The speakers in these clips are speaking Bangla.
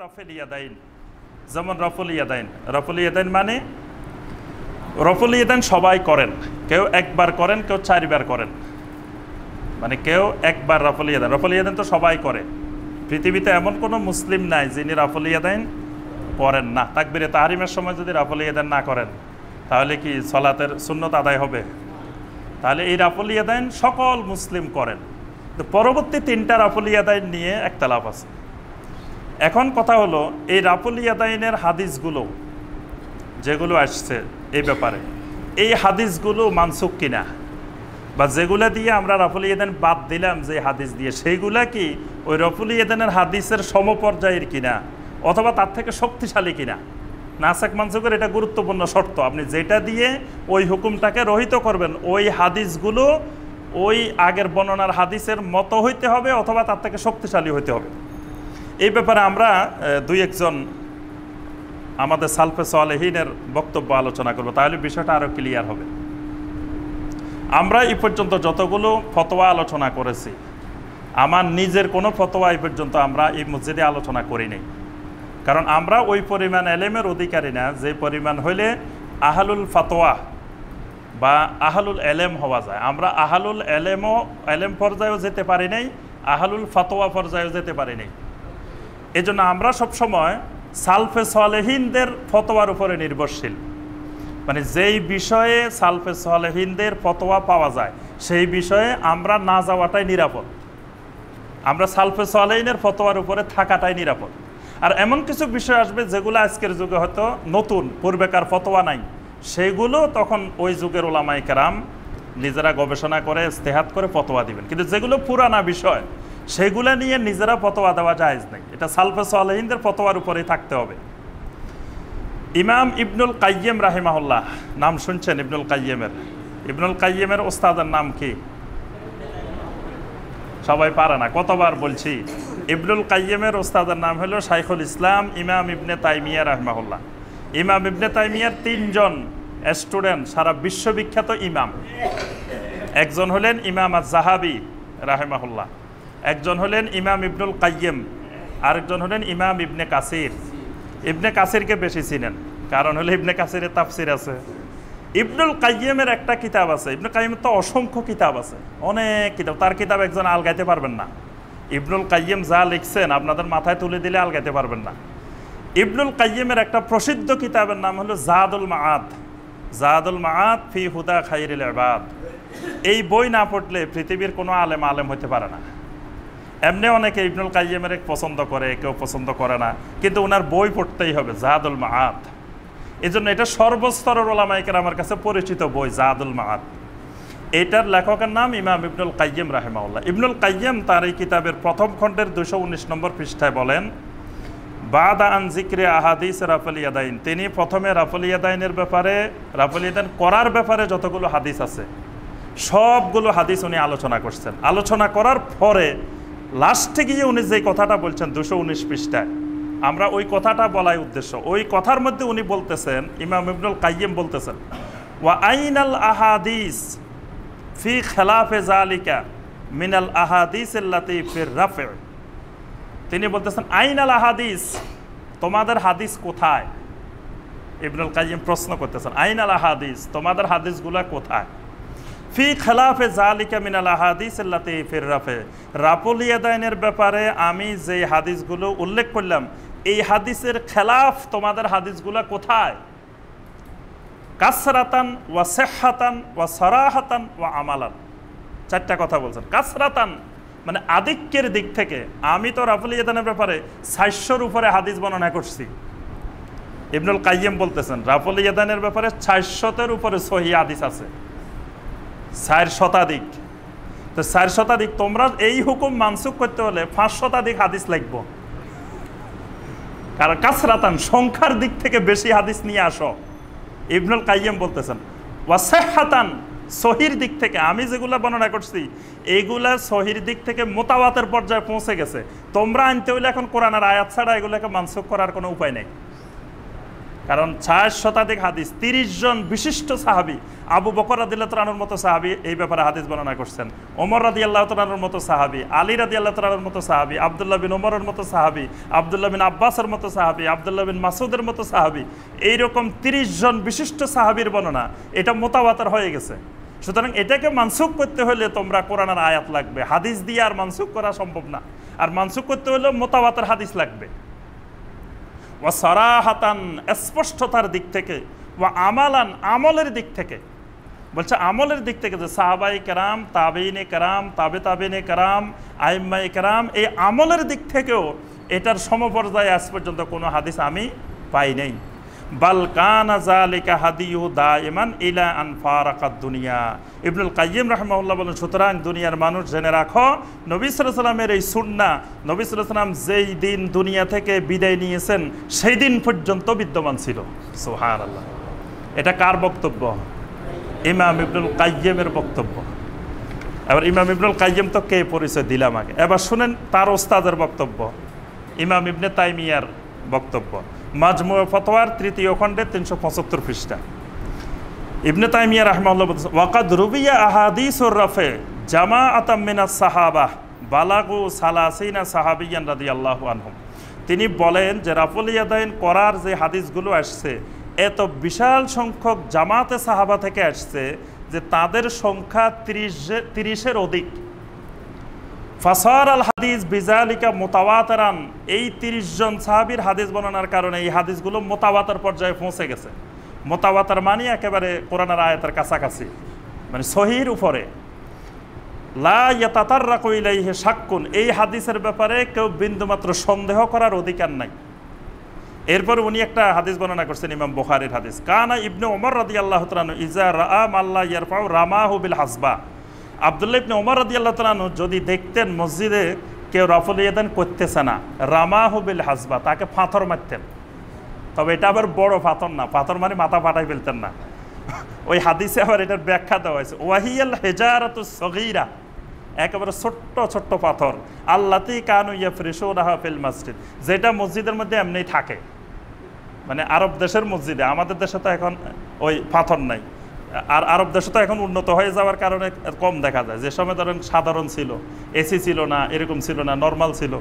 রাফেল ইয়াদাইন, যেমন রফুল ইয়াদাইন। রফুল ইয়াদাইন মানে রফুল ইয়াদাইন সবাই করেন, কেউ একবার করেন, কেউ 4 বার করেন, মানে কেউ একবার রফুল ইয়াদাইন। রফুল ইয়াদাইন তো সবাই করে, পৃথিবীতে এমন কোনো মুসলিম নাই যিনি রফুল ইয়াদাইন করেন না। তাকবীরে তাহরিমের সময় যদি রফুল ইয়াদাইন না করেন তাহলে কি সালাতের সুন্নত আদায় হবে? তাহলে এই রফুল ইয়াদাইন সকল মুসলিম করেন। তো পরবর্তী 3টা রফুল ইয়াদাইন নিয়ে একতলাফ আছে। এখন কথা হলো এই রফুল ইয়াদাইনের হাদিসগুলো যেগুলো আসছে এই ব্যাপারে, এই হাদিসগুলো মানসুখ কিনা, বা যেগুলা দিয়ে আমরা রফুল ইয়াদাইন বাদ দিলাম যে হাদিস দিয়ে, সেইগুলা কি ওই রফুল ইয়াদাইনের হাদিসের সমপর্যায়ের কিনা অথবা তার থেকে শক্তিশালী কিনা। নাসাক মানসুখের এটা গুরুত্বপূর্ণ শর্ত। আপনি যেটা দিয়ে ওই হুকুমটাকে রহিত করবেন ওই হাদিসগুলো ওই আগের বর্ণনার হাদিসের মতো হইতে হবে অথবা তার থেকে শক্তিশালী হইতে হবে। এই ব্যাপারে আমরা 2-1 জন আমাদের সালফে সালেহিনের বক্তব্য আলোচনা করব, তাহলে বিষয়টা আরও ক্লিয়ার হবে। আমরা এই পর্যন্ত যতগুলো ফতোয়া আলোচনা করেছি, আমার নিজের কোনো ফতোয়া এই পর্যন্ত আমরা এই মসজিদে আলোচনা করি নাই, কারণ আমরা ওই পরিমাণ এলেমের অধিকারী না যে পরিমাণ হইলে আহলুল ফতোয়া বা আহলুল এলেম হওয়া যায়। আমরা আহলুল এলেম পর্যায়েও যেতে পারি নাই, আহলুল ফতোয়া পর্যায়েও যেতে পারি নাই। এই জন্য আমরা সবসময় সালফে সালেহিনদের ফতোয়ার উপরে নির্ভরশীল, মানে যেই বিষয়ে সালফে সালেহিনদের ফতোয়া পাওয়া যায় সেই বিষয়ে আমরা না যাওয়াটাই নিরাপদ। আমরা সালফে সালেহিনের ফতোয়ার উপরে থাকাটাই নিরাপদ। আর এমন কিছু বিষয় আসবে যেগুলো আজকের যুগে হয়তো নতুন, পূর্বেকার ফতোয়া নাই, সেইগুলো তখন ওই যুগের ওলামায়ে কেরাম নিজেরা গবেষণা করে ইজতিহাদ করে ফতোয়া দিবেন। কিন্তু যেগুলো পুরানা বিষয় সেগুলো নিয়ে নিজেরা ফতোয়া দেওয়া জায়েজ নেই, এটা সালফে সালেহিনদের ফতোয়ার উপরেই থাকতে হবে। ইমাম ইবনুল কাইয়্যিম রাহিমাহুল্লাহ, নাম শুনছেন ইবনুল কাইয়্যিমের? ইবনুল কাইয়্যিমের ওস্তাদের নাম কি? সবাই পারে না, কতবার বলছি। ইবনুল কাইয়্যিমের ওস্তাদের নাম হলো শাইখুল ইসলাম ইমাম ইবনে তাইমিয়া রাহিমাহুল্লাহ। ইমাম ইবনে তাইমিয়ার 3 জন স্টুডেন্ট সারা বিশ্ববিখ্যাত ইমাম। একজন হলেন ইমাম আয-যাহাবী রাহিমাহুল্লাহ, একজন হলেন ইমাম ইবনুল কাইয়্যিম, আরেকজন হলেন ইমাম ইবনে কাসির। ইবনে কাসিরকে বেশি চিনেন, কারণ হলে ইবনে কাসিরের তাফসির আছে। ইবনুল কাইয়্যিমের একটা কিতাব আছে, ইবনুল কাইয়্যিমের তো অসংখ্য কিতাব আছে, অনেক কিতাব, তার কিতাব একজন আলগাইতে পারবেন না। ইবনুল কাইয়্যিম যা লিখছেন আপনাদের মাথায় তুলে দিলে আলগাইতে পারবেন না। ইবনুল কাইয়্যিমের একটা প্রসিদ্ধ কিতাবের নাম হলো জাদুল মাআদ, জাদুল মাআদ ফি হুদা খায়রিল ইবাদ। এই বই না পড়লে পৃথিবীর কোনো আলেম হতে পারে না। এমনি অনেকে ইবনুল কাইয়্যিমের পছন্দ করে, কেউ পছন্দ করে না, কিন্তু ওনার বই পড়তেই হবে, জাদুল মাআদ। এই জন্য এটা সর্বস্তরের ওলামায়ে কেরামের কাছে পরিচিত বই, জাদুল মাআদ। এটার লেখকের নাম ইমাম ইবনুল কাইয়্যিম রাহিমাহুল্লাহ। ইবনুল কাইয়্যিম তার এই কিতাবের প্রথম খণ্ডের 219 নম্বর পৃষ্ঠায় বলেন, বাদা আন যিকরি আহাদিস রাফুল ইয়াদাইন, তিনি প্রথমে রাফুল ইয়াদাইনের ব্যাপারে, রাফুল ইয়াদাইন করার ব্যাপারে যতগুলো হাদিস আছে সবগুলো হাদিস উনি আলোচনা করছেন। আলোচনা করার পরে লাস্টে গিয়ে উনি যে কথাটা বলছেন 219 পৃষ্ঠায়, আমরা ওই কথাটা বলাই উদ্দেশ্য। ওই কথার মধ্যে উনি বলতেছেন, ইমাম ইবনুল কাইয়্যিম বলতেছেন, ওয়া আইনাল আহাদিস ফি খিলাফে যালিকা মিনাল আহাদিস আল্লাতী ফির রাফে। তিনি বলতেছেন আইনাল আহাদিস, তোমাদের হাদিস কোথায়? ইবনুল কাইয়্যিম প্রশ্ন করতেছেন আইনাল আহাদিস, তোমাদের হাদিসগুলা কোথায়? ফি খিলাফে যালিকা মিনাল আহাদিস আল্লাতী ফির রাফে, রাফুল ইয়াদাইনের ব্যাপারে আমি যে হাদিসগুলো উল্লেখ করলাম এই হাদিসের খেলাফ তোমাদের হাদিসগুলা কোথায়? কাসরাতান ওয়া সিহহাতান ওয়া সারাহাতান ওয়া আমালান। 4টা কথা বলছেন। কাসরাতান মানে আধিক্যের দিক থেকে, আমি তো রাফুল ইয়াদাইনের ব্যাপারে 400-র উপরে হাদিস বর্ণনা করছি। ইবনুল কাইয়্যিম বলতেছেন রাফুল ইয়াদাইনের ব্যাপারে 400-এর উপরে সহিহ হাদিস আছে, 4 শতাধিক। তো 4 শতাধিক, তোমরা এই হুকুম মানসুখ করতে হলে 5 শতাধিক হাদিস লাগবে। কারণ কাসরাতান সংখ্যার দিক থেকে বেশি হাদিস নিয়ে আসো। ইবনুল কাইয়্যিম বলতেছেন ওয়া সিহহাতান, সহির দিক থেকে আমি যেগুলা বর্ণনা করছি এইগুলা সহির দিক থেকে মুতাওয়াতির পর্যায়ে পৌঁছে গেছে। তোমরা আনতে হইলে এখন কোরআনের আয়াত ছাড়া এগুলোকে মানসুখ করার কোনো উপায় নেই। কারণ ৬০ শতাধিক হাদিস, ৩০ জন বিশিষ্ট সাহাবী, আবু বকর রাদিয়াল্লাহু তাআলা আনহুর মতো সাহাবী এই ব্যাপারে হাদিস বর্ণনা করছেন, ওমর রাদিয়াল্লাহু তাআলা আনহুর মতো সাহাবী, আলী রাদিয়াল্লাহু তাআলা আনহুর মতো সাহাবী, আব্দুল্লাহ বিন ওমরের মতো সাহাবী, আব্দুল্লাহ বিন আব্বাসের মতো সাহাবী, আব্দুল্লাহ বিন মাসউদের মতো সাহাবী, এইরকম ৩০ জন বিশিষ্ট সাহাবীর বর্ণনা, এটা মুতাওয়াতির হয়ে গেছে। সুতরাং এটাকে মানসুখ করতে হলে তোমরা কোরআনের আয়াত লাগবে, হাদিস দিয়ে আর মানসুখ করা সম্ভব না। আর মানসুখ করতে হলে মুতাওয়াতির হাদিস লাগবে। ওয়া সারাহাতান, স্পষ্টতার দিক থেকে, ওয়া আমালান, আমলের দিক থেকে, বলছে আমলের দিক থেকে যে সাহাবায়ে কেরাম, তাবেঈনে কেরাম, তাবেঈনে কেরাম, আইম্মায়ে কেরাম, এই আমলের দিক থেকেও এটার সমপর্যায়ে আজ পর্যন্ত কোনো হাদিস আমি পাই নাই। বাল কানা যালিকা হাদিয়ু দাইমান ইলা আন ফারাকাদ দুনিয়া। ইবনুল কাইয়িম রাহিমাহুল্লাহ বলেন, সুতরাং দুনিয়ার মানুষ জেনে রাখো, নবী সাল্লাল্লাহু আলাইহি ওয়াসাল্লামের এই সুন্নাহ, নবী সাল্লাল্লাহু আলাইহি ওয়াসাল্লাম যেই দিন দুনিয়া থেকে বিদায় নিয়েছেন সেই দিন পর্যন্ত বিদ্যমান ছিল। সুবহানাল্লাহ। এটা কার বক্তব্য? ইমাম ইবনুল কাইয়িমের বক্তব্য। এবার ইমাম ইবনুল কাইয়িম তো কে পরিচয় দিলাম আগে, এবার শুনেন তার ওস্তাদের বক্তব্য, ইমাম ইবনে তাইমিয়ার বক্তব্য। মাজমুয়ে ফতোয়ার ৩য় খণ্ডে ৩৭৫ পৃষ্ঠা। ইবনে তাইমিয়া রাহিমাহুল্লাহ বলেছেন, ওয়াকাদ রুবিয়া আহাদিসুর রাফে জামাআতাম মিনাস সাহাবাহ বালাগু সালাসিনা সাহাবিয়ান রাদিয়াল্লাহু আনহুম। তিনি বলেন যে রাফুল ইয়াদাইন করার যে হাদিসগুলো আসছে, এত বিশাল সংখ্যক জামাতে সাহাবা থেকে আসছে যে তাদের সংখ্যা ৩০-এর অধিক। ফাসার আল হাদিস বিজালিকা মুতাওয়াতিরান, এই ৩০ জন সাহাবীর হাদিস বর্ণনার কারণে এই হাদিসগুলো মুতাওয়াতির পর্যায়ে পৌঁছে গেছে। মুতাওয়াতির মানে একেবারে কোরআনের আয়াতের কাছাকাছি, মানে সহির উপরে। লা ইয়াতাতাররাকু ইলাইহি শাক্কুন, এই হাদিসের ব্যাপারে কেউ বিন্দুমাত্র সন্দেহ করার অধিকার নাই। এরপর উনি একটা হাদিস বর্ণনা করছেন, ইমাম বুখারীর হাদিস, কানা ইবনে ওমর রাদিয়াল্লাহু তাআলা ইজা রাআ মাল্লা ইয়ারফাউ রামাহু বিল হাসবা। আব্দুল্লাহ ইবনে ওমর রাদিয়াল্লাহু তাআলা যদি দেখতেন মসজিদে কেউ রাফুল ইয়াদাইন করতেছে না, রামাহু বিল হাসবা, তাকে পাথর মারতেন। তবে এটা আবার বড় পাথর না, পাথর মানে মাথা ফাটাই ফেলতেন না। ওই হাদিসে আবার এটার ব্যাখ্যা দেওয়া হয়েছে, ওয়াহিয়াল হিজারাতুস সগীরা, একেবারে ছোট্ট ছোট্ট পাথর, আল্লাতী কানু ইয়াফরিশুনাহা ফিল মসজিদ, যেটা মসজিদের মধ্যে এমনিই থাকে। মানে আরব দেশের মসজিদে, আমাদের দেশে তো এখন ওই পাথর নাই, আর আরব দেশে তো এখন উন্নত হয়ে যাওয়ার কারণে কম দেখা যায়। যে সময় ধরেন সাধারণ ছিল, এসি ছিল না, এরকম ছিল না, নর্মাল ছিল,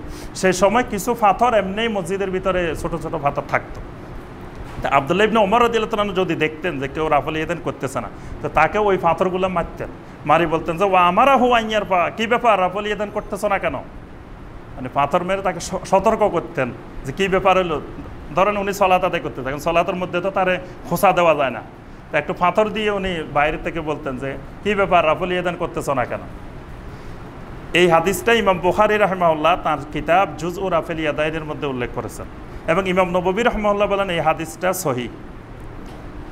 সেই সময় কিছু পাথর এমনিই মসজিদের ভিতরে ছোট ছোট পাথর থাকতো। আব্দুল্লাহ ইবনে ওমর রাদিয়াল্লাহু তাআলা যদি দেখতেন যে কেউ রাফুল ইয়াদাইন করতেছে না, তো তাকে ওই পাথরগুলো মারতেন, মারি বলতেন যে ওয়া আমারাহু আইয়ার পা, কি ব্যাপার রাফুল ইয়াদাইন করতেছ না কেন? মানে পাথর মেরে তাকে সতর্ক করতেন যে কি ব্যাপার হলো। ধরেন উনি সলাত আদায় করতে থাকেন, সলাতের মধ্যে তো তারে খোসা দেওয়া যায় না, তো একটু পাথর দিয়ে উনি বাইরে থেকে বলতেন যে কি ব্যাপার রাফুল ইয়াদাইন করতেছ না কেন? এই হাদিসটা ইমাম বুখারী রাহিমাহুল্লাহ তার কিতাব জুজউ রাফুল ইয়াদাইনের মধ্যে উল্লেখ করেছেন, এবং ইমাম নববী রাহিমাহুল্লাহ বলেন এই হাদিসটা সহিহ।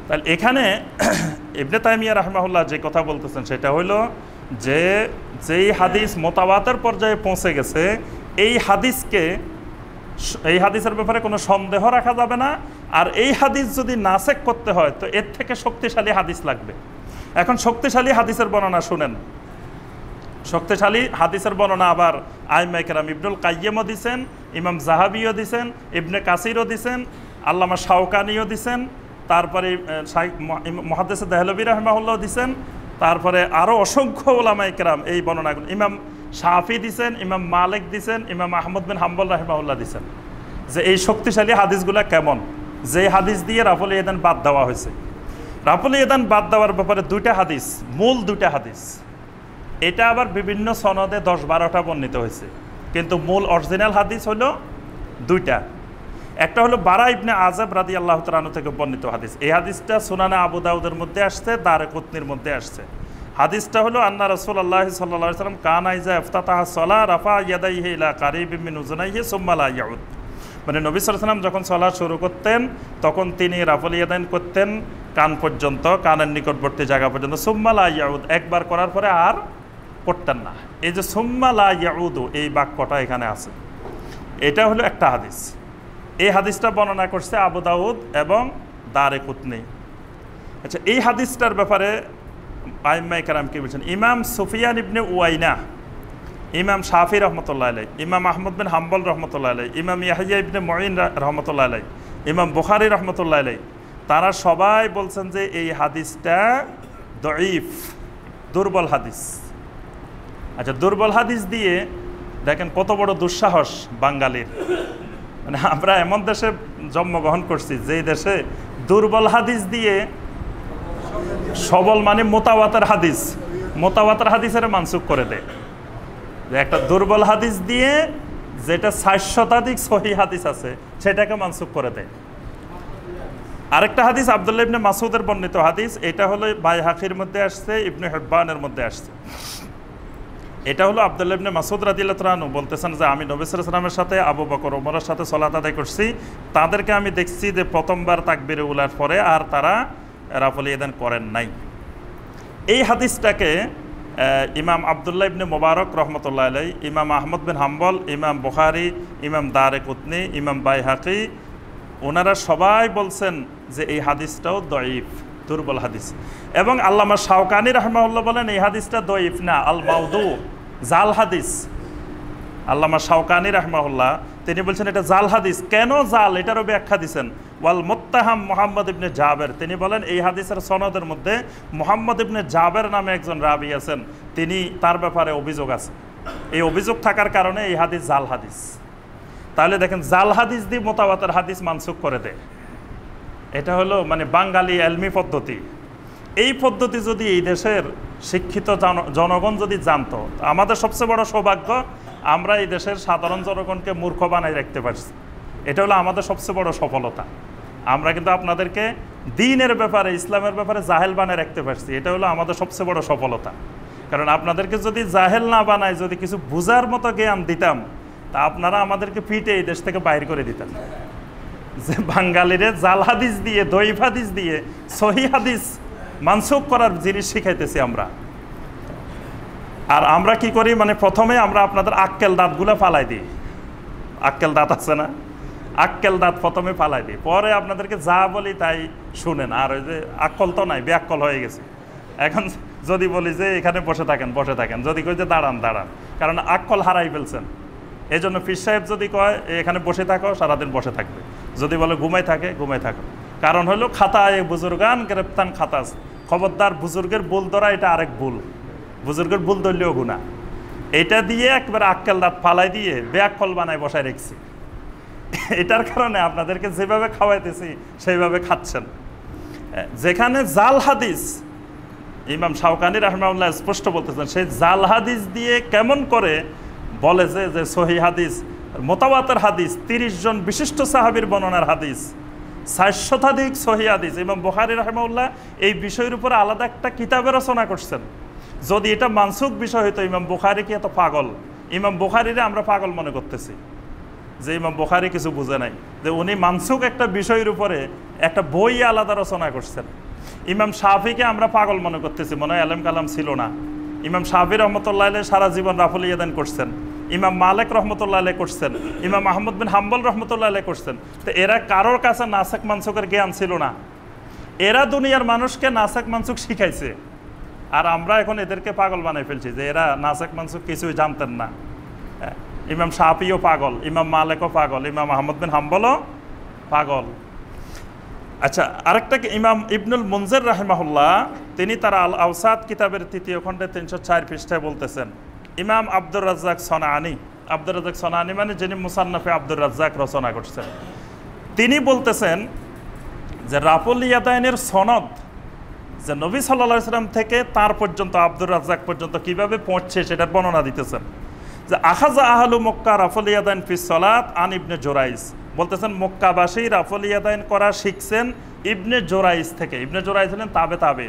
তাহলে এখানে ইবনে তাইমিয়া রাহিমাহুল্লাহ যে কথা বলতেছেন সেটা হলো যে যেই হাদিস মুতাওয়াতির পর্যায়ে পৌঁছে গেছে, এই হাদিসের ব্যাপারে কোনো সন্দেহ রাখা যাবে না। আর এই হাদিস যদি নাসেখ করতে হয় তো এর থেকে শক্তিশালী হাদিস লাগবে। এখন শক্তিশালী হাদিসের বর্ণনা শুনেন, শক্তিশালী হাদিসের বর্ণনা আবার আইম্মায়ে কেরাম ইবনুল কাইয়িমও দিছেন, ইমাম জাহাবিও দিছেন, ইবনে কাসিরও দিছেন, আল্লামা শাওকানিও দিছেন, তারপরে মুহাদ্দিস দেহলভী রাহিমাহুল্লাহ দিছেন, তারপরে আরও অসংখ্য উলামায়ে কেরাম এই বর্ণনাগুলো, ইমাম শাফি দিছেন, ইমাম মালিক দিছেন, ইমাম আহমদ বিন হাম্বল রাহিমাহুল্লাহ দিছেন, যে এই শক্তিশালী হাদিসগুলো কেমন, যে হাদিস দিয়ে রাফুল ইয়াদাইন বাদ দেওয়া হয়েছে। রাফুল ইয়াদাইন বাদ দেওয়ার ব্যাপারে দুইটা হাদিস, মূল দুইটা হাদিস, এটা আবার বিভিন্ন সনদে 10-12টা বর্ণিত হয়েছে, কিন্তু মূল অরিজিনাল হাদিস হলো দুইটা। একটা হলো বারা ইবনে আযাব রাদিয়াল্লাহু তাআলা আনহু থেকে বর্ণিত হাদিস, এই হাদিসটা সুনানে আবু দাউদের মধ্যে আসছে, দারকুতনির মধ্যে আসছে। হাদিসটা হলো আন্না রাসূলুল্লাহ সাল্লাল্লাহু আলাইহি ওয়াসাল্লাম কানা ইযা ইফতাতাহা সালাহ রাফা ইয়াদাইহি ইলা কারিবিন মিন উযুনাইহি সুম্মা লা ইয়াউদ, মানে নবী সাল্লাল্লাহু আলাইহি ওয়াসাল্লাম যখন সালাত শুরু করতেন তখন তিনি রাফুল ইয়াদাইন করতেন কান পর্যন্ত, কানের নিকটবর্তী জায়গা পর্যন্ত, সুম্মা লা ইয়াউদ, একবার করার পরে আর করতেন না। এই যে সুম্মা লা ইয়াউদু, এই বাক্যটা এখানে আছে, এটা হলো একটা হাদিস। এই হাদিসটা বর্ণনা করছে আবু দাউদ এবং দারকুতনি। আচ্ছা, এই হাদিসটার ব্যাপারে আইম্মায়ে কেরাম কি বলছেন? ইমাম সুফিয়ান ইবনে উয়াইনা, ইমাম শাফি রহমতুল্লাহ আলাইহি, ইমাম আহমদ বিন হাম্বল রহমতুল্লাহ আলাইহি, ইমাম ইয়াহইয়া ইবনে মুঈন রহমতুল্লাহ আলাইহি, ইমাম বুখারী রহমতুল্লাহ আলাইহি, তারা সবাই বলছেন যে এই হাদিসটা দঈফ, দুর্বল হাদিস। আচ্ছা, দুর্বল হাদিস দিয়ে দেখেন কত বড় দুঃসাহস বাঙালির। মানে আমরা এমন দেশে জন্মগ্রহণ করছি যে দেশে দুর্বল হাদিস দিয়ে সবল মানে মোতাওয়াতের হাদিস, মোতাওয়াতের হাদিসের মানসুখ করে দেয়। যে একটা দুর্বল হাদিস দিয়ে যেটা ৬০ শতাধিক সহিহ হাদিস আছে সেটাকে মানসুখ করে দেয়। আরেকটা হাদিস আব্দুল্লাহ ইবনে মাসউদের বর্ণিত হাদিস, এটা হলো বাইহাকির মধ্যে আসছে, ইবনে হিব্বানের মধ্যে আসছে। এটা হলো আব্দুল্লাহ ইবনে মাসউদ রাদিয়াল্লাহু তাআলা আনহু বলতেছেন যে আমি নবী সাল্লাল্লাহু আলাইহি ওয়াসাল্লামের সাথে আবু বকর ওমরের সাথে সালাত আদায় করছি, তাদেরকে আমি দেখছি যে প্রথমবার তাকবীরে উলার পরে আর তারা রাফুল ইয়াদাইন করেন নাই। এই হাদিসটাকে ইমাম আব্দুল্লাহ ইবনে মুবারক রহমতুল্লাহ আলাইহি, ইমাম আহমদ বিন হাম্বল, ইমাম বুখারী, ইমাম দারেকুতনি, ইমাম বাইহাকি, ওনারা সবাই বলছেন যে এই হাদিসটাও দঈফ, দুর্বল হাদিস। এবং আল্লামা শাওকানি রাহমাহুল্লাহ বলেন এই হাদিসটা দঈফ না, আল মাউদু, জাল হাদিস। আল্লামা শাওকানি রাহমাহুল্লাহ তিনি বলছেন এটা জাল হাদিস। কেন জাল এটারও ব্যাখ্যা দিচ্ছেন। ওয়াল মুত্তাহাম মুহাম্মদ ইবনে জাবের, তিনি বলেন এই হাদিসের সনদের মধ্যে মুহাম্মদ ইবনে জাবের নামে একজন রাবি আছেন, তিনি তার ব্যাপারে অভিযোগ আছে। এই অভিযোগ থাকার কারণে এই হাদিস জাল হাদিস। তাহলে দেখেন জাল হাদিস দিয়ে মোতাওয়াতের হাদিস মানসুখ করে দেয়। এটা হলো মানে বাঙালি এলমি পদ্ধতি। এই পদ্ধতি যদি এই দেশের শিক্ষিত জনগণ যদি জানতো, আমাদের সবচেয়ে বড় সৌভাগ্য আমরা এই দেশের সাধারণ জনগণকে মূর্খ বানাই রাখতে পারছি। এটা হলো আমাদের সবচেয়ে বড় সফলতা। আমরা কিন্তু আপনাদেরকে দ্বীনের ব্যাপারে, ইসলামের ব্যাপারে জাহেল বানায় রাখতে পারছি। এটা হলো আমাদের সবচেয়ে বড় সফলতা। কারণ আপনাদেরকে যদি জাহেল না বানায়, যদি কিছু বুঝার মতো জ্ঞান দিতাম, তা আপনারা আমাদেরকে পিটে এই দেশ থেকে বাইর করে দিতেন। যে বাঙালিরে জাল হাদিস দিয়ে, দঈফ হাদিস দিয়ে সহিহ হাদিস মানসুখ করার জিনিস শিখাইতেছি আমরা। আর আমরা কি করি, মানে প্রথমে আমরা আপনাদের আক্কেল দাঁতগুলো ফালাই দিই। আক্কেল দাঁত আছে না, আক্কেল দাঁত প্রথমে ফালাই দিই, পরে আপনাদেরকে যা বলি তাই শুনেন। আর ওই যে আক্কল তো নাই, বেআক্কল হয়ে গেছে। এখন যদি বলি যে এখানে বসে থাকেন, বসে থাকেন, যদি কই যে দাঁড়ান, দাঁড়ান, কারণ আক্কল হারাই ফেলছেন। এই জন্য পীর সাহেব যদি কয় এখানে বসে থাকো, সারাদিন বসে থাকবে। যদি বলে ঘুমাই থাকে, ঘুমাই থাকো। কারণ হলো খাতায় বুজুর্গান গ্রেপ্তান খাতাস, খবরদার বুজুর্গের ভুল ধরা এটা আরেক ভুল, বুজুর্গের ভুল ধরলেও গুণা। এটা দিয়ে একবার আক্কেল দাঁত ফালাই দিয়ে বেআক্কল বানায় বসায় রেখেছি। এটার কারণে আপনাদেরকে যেভাবে খাওয়াইতেছি সেইভাবে খাচ্ছেন। যেখানে জাল হাদিস, ইমাম শাওকানি রাহমাহুল্লাহ স্পষ্ট বলতেছেন, সেই জাল হাদিস দিয়ে কেমন করে বলে যে সহিহ হাদিস, মোতাওয়াতের হাদিস, ৩০ জন বিশিষ্ট সাহাবীর বর্ণনার হাদিস, ৬০ শতাধিক সহিহ হাদিস। ইমাম বুখারী রাহমাহুল্লাহ এই বিষয়ের উপরে আলাদা একটা কিতাবের রচনা করছেন। যদি এটা মানসুখ বিষয় হইতো, ইমাম বুখারী কি এত পাগল? ইমাম বুখারীরে আমরা পাগল মনে করতেছি যে ইমাম বুখারী কিছু বুঝে নাই, যে উনি মানসুখ একটা বিষয়ের উপরে একটা বই আলাদা রচনা করছেন। ইমাম শাফিকে আমরা পাগল মনে করতেছি, মনে হয় আলেম কালাম ছিল না। ইমাম শাফি রহমতুল্লাহ আলাইহি সারা জীবন রাফুল ইয়াদাইন করছেন, ইমাম মালিক রহমতুল্লাহ আলাইহি করছেন, ইমাম আহমদ বিন হাম্বল রহমতুল্লাহ আলাইহি করছেন। তো এরা কারোর কাছে নাসেক মানসুকের জ্ঞান ছিল না। এরা দুনিয়ার মানুষকে নাসেক মানসুক শিখাইছে, আর আমরা এখন এদেরকে পাগল বানাই ফেলছি যে এরা নাসেক মানসুক কিছুই জানতেন না। ইমাম শাফিও পাগল, ইমাম মালিকও পাগল, ইমাম আহমদ বিন হাম্বলও পাগল। আচ্ছা, আরেকটা ইমাম ইবনুল মুনজির রাহিমাহুল্লাহ তিনি তার আল আওসাত কিতাবের ৩য় খণ্ডে ৩০৪ পৃষ্ঠায় বলতেছেন, ইমাম আব্দুর রাজ্জাক সনাআনী, আব্দুর রাজ্জাক সনাআনী মানে যিনি মুসান্নাফে আব্দুর রাজ্জাক রচনা করছেন, তিনি বলতেছেন যে রাফুল ইয়াদাইনের সনদ যে নবী সাল্লাল্লাহু আলাইহি ওয়াসাল্লাম থেকে তার পর্যন্ত, আব্দুর রাজ্জাক পর্যন্ত কিভাবে পৌঁছছে সেটার বর্ণনা দিতেছেন। যে আখাযা আহলু মক্কা রাফুল ইয়াদাইন ফিস সালাত আন ইবনে জুরাইজ, বলতেছেন মক্কাবাসী রাফুল ইয়াদাইন করা শিখছেন ইবনে জুরাইজ থেকে। ইবনে জুরাইজ হলেন তাবে।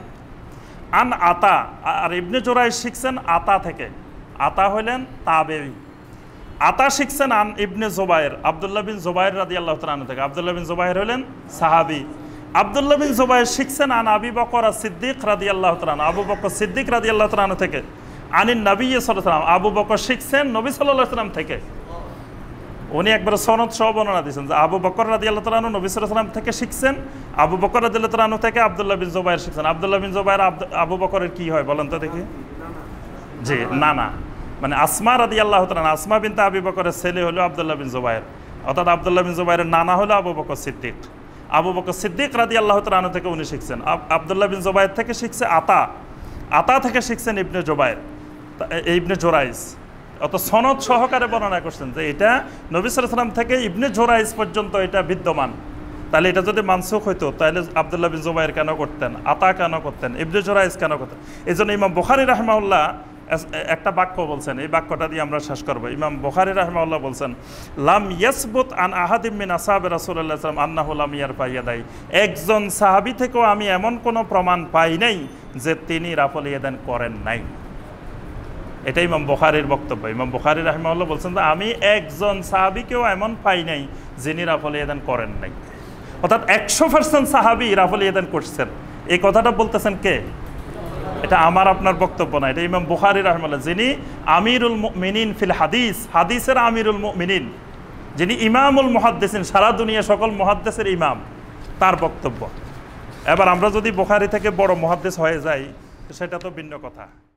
আন আতা, আর ইবনে জুরাইজ শিখছেন আতা থেকে। আতা হলেন তাবেঈ। আতা শিখছেন আন ইবনে জুবাইর, আব্দুল্লাহ বিন জুবাইর রাদিয়াল্লাহু তাআলা আনহু থেকে। আব্দুল্লাহ বিন জুবাইর হলেন সাহাবী। আব্দুল্লাহ বিন জুবাইর শিখছেন আন আবি বকর সিদ্দিক রাদিয়াল্লাহু তাআলা আনহু, আবু বকর সিদ্দিক রাদিয়াল্লাহু তাআলা আনহু থেকে। আনিন নবী সাল্লাল্লাহু আলাইহি ওয়াসাল্লাম, আবু বকর শিখছেন নবী সাল্লাল্লাহু আলাইহি ওয়াসাল্লাম থেকে। উনি একবার সনদ সহ বর্ণনা দিয়েছেন যে আবু বকর রাদিয়াল্লাহু তাআলা আনহু নবী সাল্লাল্লাহু আলাইহি ওয়াসাল্লাম থেকে শিখছেন, আবু বকর রাদিয়াল্লাহু তাআলা আনহু থেকে আব্দুল্লাহ বিন জুবাইর শিখছেন। আব্দুল্লাহ বিন জুবাইর আবু বকরের কি হয় বলেন তো দেখি? জি, নানা, মানে আসমা রাদিয়াল্লাহু তাআলা, আসমা বিনতে আবি বকরের ছেলে হলো আব্দুল্লাহ বিন জুবাইর। অর্থাৎ আব্দুল্লাহ বিন জুবাইরের নানা হলো আবু বকর সিদ্দিক। আবু বকর সিদ্দিক রাদিয়াল্লাহু তাআলা আনহু থেকে উনি শিখছেন। আব্দুল্লাহ বিন জুবাইর থেকে শিখছে আতা থেকে শিখছেন ইবনে জুবাইর, ইবনে জোরাইজ। অত সনদ সহকারে বর্ণনা করছেন যে এটা নবী সাল্লাল্লাহু আলাইহি ওয়াসাল্লাম থেকে ইবনে জোরাইজ পর্যন্ত এটা বিদ্যমান। তাহলে এটা যদি মানসুখ হইতো তাহলে আব্দুল্লাহ বিন জুবাইর কেন করতেন, আতা কেন করতেন, ইবনে জোরাইজ কেন করতেন? এই জন্য ইমাম বুখারী রাহিমাহুল্লাহ একটা বাক্য বলছেন, এই বাক্যটা দিয়ে আমরা শেষ করবো। ইমাম বুখারী রাহিমাহুল্লাহ বলছেন, লাম ইয়াসবুত আন আহাদিম মিন আসহাবি রাসূলুল্লাহ সাল্লাল্লাহু আলাইহি ওয়াসাল্লাম আন্নাহু লাম ইয়ারফা ইয়াদাই। একজন সাহাবী থেকেও আমি এমন কোনো প্রমাণ পাই নাই যে তিনি রাফল ইয়াদান করেন নাই। এটা ইমাম বুখারীর বক্তব্য। ইমাম বুখারী রাহিমাহুল্লাহ বলছেন যে আমি একজন সাহাবীকেও এমন পাই নাই যিনি রাফল ইয়াদান করেন নাই। অর্থাৎ 100% সাহাবী রাফল ইয়াদান করছেন। এই কথাটা বলতেছেন কে? এটা আমার আপনার বক্তব্য না, এটা ইমাম বুখারী রাহিমাহুল্লাহ, যিনি আমিরুল মুমিনিন ফিল হাদিস, হাদিসের আমিরুল মুমিনিন, যিনি ইমামুল মুহাদ্দিসিন, সারা দুনিয়া সকল মুহাদ্দিসের ইমাম, তার বক্তব্য। এবার আমরা যদি বুখারী থেকে বড় মুহাদ্দিস হয়ে যাই সেটা তো ভিন্ন কথা।